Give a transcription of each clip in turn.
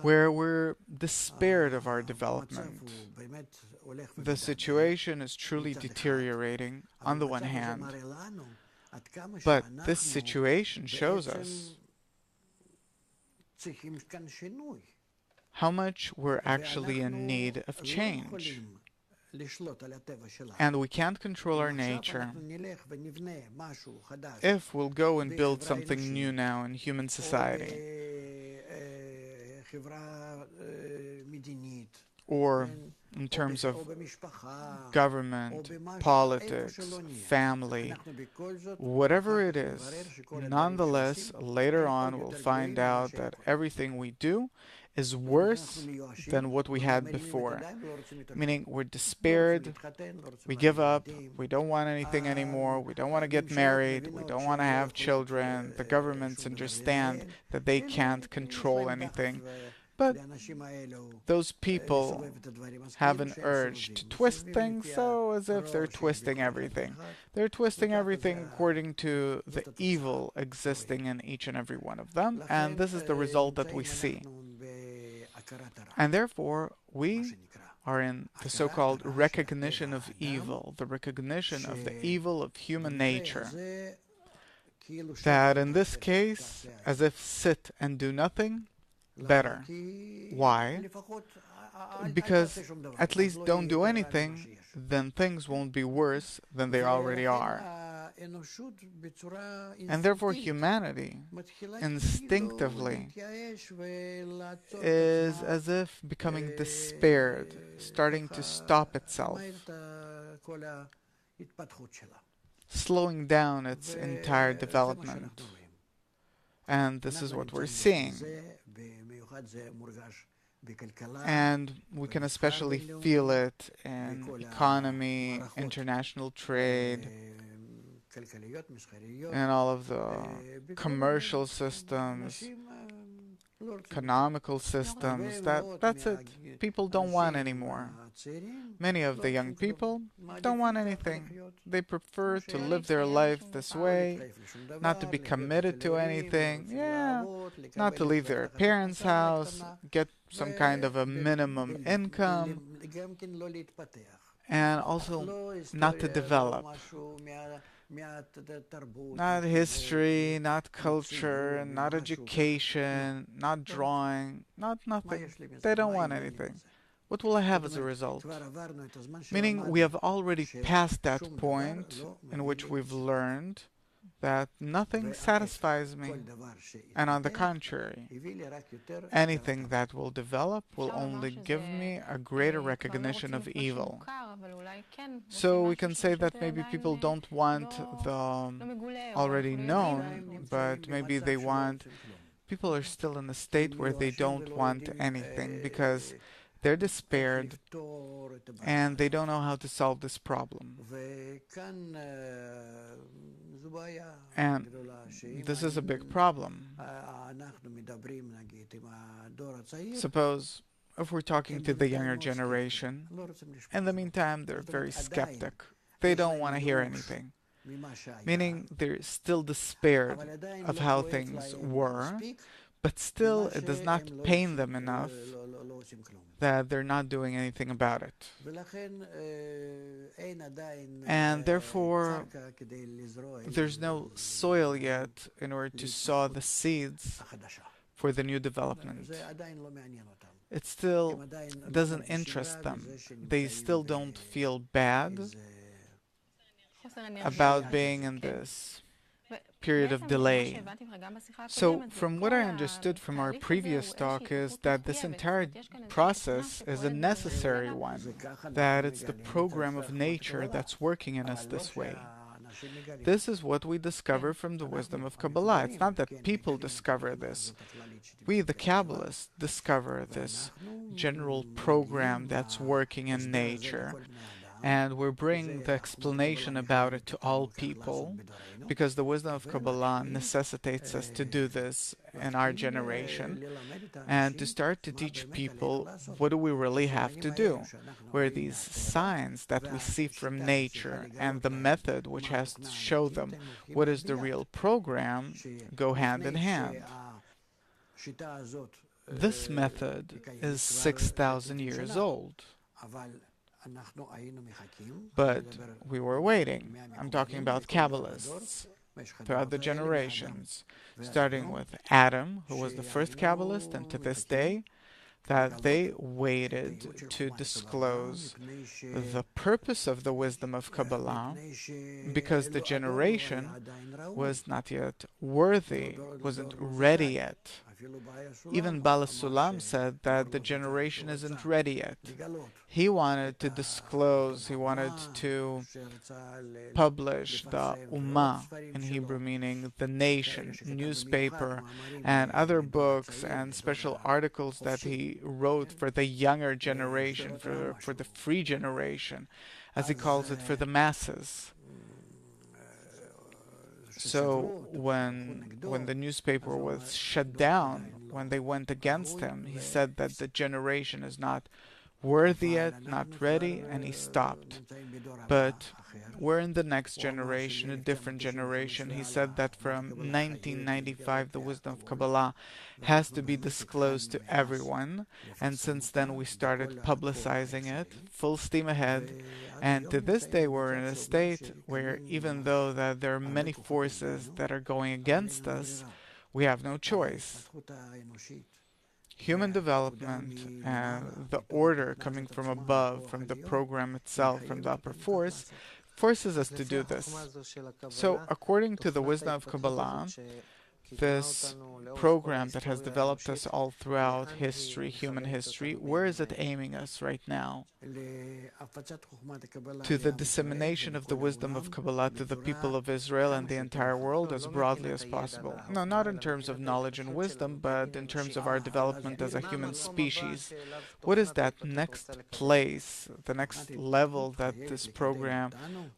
where we're despaired of our development. The situation is truly deteriorating on the one hand, but this situation shows us how much we're actually in need of change. And we can't control our nature. If we'll go and build something new now in human society, or in terms of government, politics, family, whatever it is, nonetheless, later on we'll find out that everything we do is worse than what we had before. Meaning we're despaired, we give up, we don't want anything anymore, we don't want to get married, we don't want to have children. The governments understand that they can't control anything. But those people have an urge to twist things so as if they're twisting everything. They're twisting everything according to the evil existing in each and every one of them, and this is the result that we see. And therefore, we are in the so-called recognition of evil, the recognition of the evil of human nature. That in this case, as if sit and do nothing, better. Why? Because at least don't do anything, then things won't be worse than they already are. And therefore humanity instinctively is as if becoming despaired, starting to stop itself, slowing down its entire development. And this is what we're seeing. And we can especially feel it in economy, international trade, and all of the commercial systems, economical systems. That's it. People don't want anymore. Many of the young people don't want anything. They prefer to live their life this way, not to be committed to anything, not to leave their parents' house, get some kind of a minimum income, and also not to develop. Not history, not culture, not education, not drawing, not nothing. They don't want anything. What will I have as a result? Meaning we have already passed that point in which we've learned that nothing satisfies me. And on the contrary, anything that will develop will only give me a greater recognition of evil. So we can say that maybe people don't want the already known, but maybe they want, people are still in a state where they don't want anything because they're despaired and they don't know how to solve this problem. And this is a big problem. Suppose if we're talking to the younger generation, in the meantime they're very skeptic. They don't want to hear anything. Meaning they're still despaired of how things were, but still it does not pain them enough that they're not doing anything about it. And therefore, there's no soil yet in order to sow the seeds for the new development. It still doesn't interest them. They still don't feel bad about being in this period of delay. So from what I understood from our previous talk is that this entire process is a necessary one, that it's the program of nature that's working in us this way. This is what we discover from the wisdom of Kabbalah. It's not that people discover this. We, the Kabbalists, discover this general program that's working in nature. And we bring the explanation about it to all people, because the wisdom of Kabbalah necessitates us to do this in our generation, and to start to teach people what do we really have to do, where these signs that we see from nature and the method which has to show them what is the real program go hand in hand. This method is 6,000 years old, but we were waiting. I'm talking about Kabbalists throughout the generations, starting with Adam, who was the first Kabbalist, and to this day, that they waited to disclose the purpose of the wisdom of Kabbalah because the generation was not yet worthy, wasn't ready yet. Even Bala Sulam said that the generation isn't ready yet. He wanted to disclose, he wanted to publish the Ummah, in Hebrew meaning the nation, newspaper, and other books and special articles that he wrote for the younger generation, for the free generation, as he calls it, for the masses. So when the newspaper was shut down, when they went against him, he said that the generation is not worthy yet, not ready, and he stopped. But we're in the next generation, a different generation. He said that from 1995, the wisdom of Kabbalah has to be disclosed to everyone, and since then we started publicizing it, full steam ahead, and to this day we're in a state where even though that there are many forces that are going against us, we have no choice. Human development and the order coming from above, from the program itself, from the upper force, forces us to do this. So, according to the wisdom of Kabbalah, this program that has developed us all throughout history, human history, where is it aiming us right now? To the dissemination of the wisdom of Kabbalah to the people of Israel and the entire world as broadly as possible. No, not in terms of knowledge and wisdom, but in terms of our development as a human species. What is that next place, the next level that this program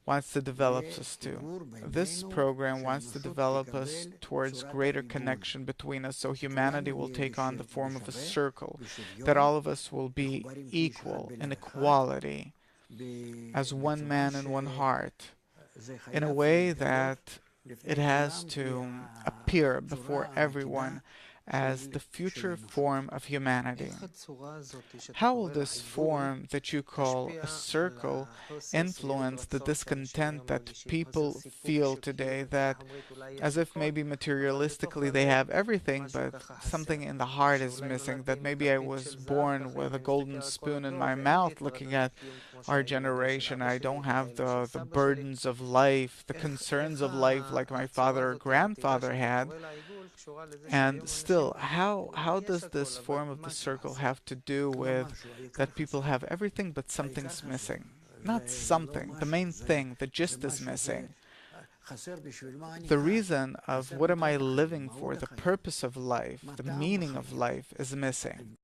wants to develop us to? This program wants to develop us towards greater connection between us, so humanity will take on the form of a circle, that all of us will be equal in equality, as one man and one heart, in a way that it has to appear before everyone as the future form of humanity. How will this form that you call a circle influence the discontent that people feel today, that as if maybe materialistically they have everything, but something in the heart is missing, that maybe I was born with a golden spoon in my mouth looking at our generation. I don't have the burdens of life, the concerns of life like my father or grandfather had. And still, how does this form of the circle have to do with that people have everything but something's missing? Not something, the main thing, the gist is missing. The reason of what am I living for, the purpose of life, the meaning of life is missing.